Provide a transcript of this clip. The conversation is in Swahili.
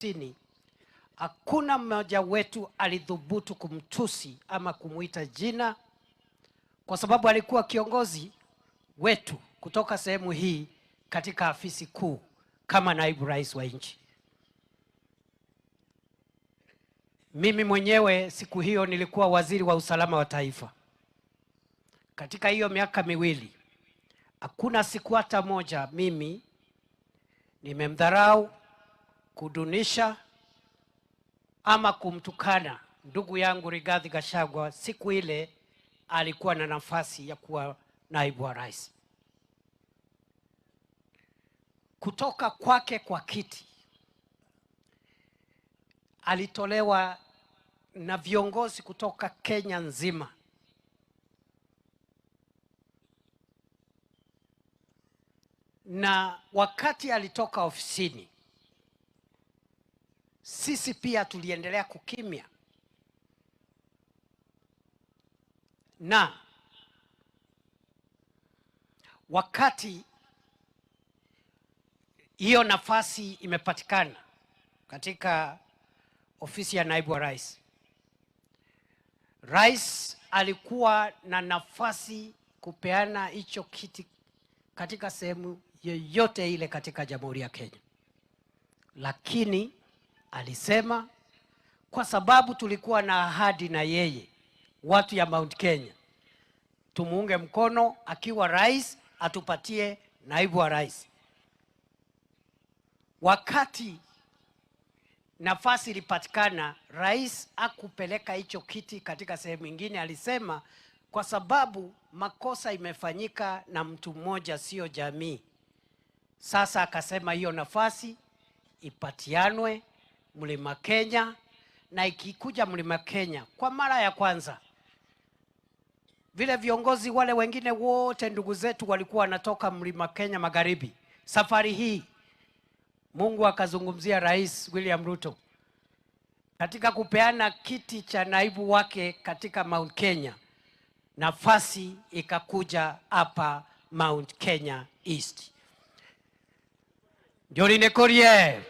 Sini, hakuna mmoja wetu alidhubutu kumtusi ama kumuita jina, kwa sababu alikuwa kiongozi wetu kutoka sehemu hii katika afisi kuu kama naibu rais wa nchi. Mimi mwenyewe siku hiyo nilikuwa waziri wa usalama wa taifa. Katika hiyo miaka miwili, hakuna siku hata moja mimi nimemdharau, kudunisha ama kumtukana ndugu yangu Rigathi Gachagua siku ile alikuwa na nafasi ya kuwa naibu wa rais. Kutoka kwake kwa kiti alitolewa na viongozi kutoka Kenya nzima. Na wakati alitoka ofisini, sisi pia tuliendelea kukimya. Na wakati hiyo nafasi imepatikana katika ofisi ya naibu wa rais, rais alikuwa na nafasi kupeana hicho kiti katika sehemu yoyote ile katika Jamhuri ya Kenya. Lakini alisema kwa sababu tulikuwa na ahadi na yeye, watu ya Mount Kenya, tumuunge mkono akiwa rais, atupatie naibu wa rais. Wakati nafasi ilipatikana, rais hakupeleka hicho kiti katika sehemu nyingine. Alisema kwa sababu makosa imefanyika na mtu mmoja, sio jamii. Sasa akasema hiyo nafasi ipatianwe Mlima Kenya, na ikikuja Mlima Kenya kwa mara ya kwanza, vile viongozi wale wengine wote ndugu zetu walikuwa wanatoka Mlima Kenya Magharibi, safari hii Mungu akazungumzia Rais William Ruto katika kupeana kiti cha naibu wake katika Mount Kenya. Nafasi ikakuja hapa Mount Kenya East. Ndio ninekorie.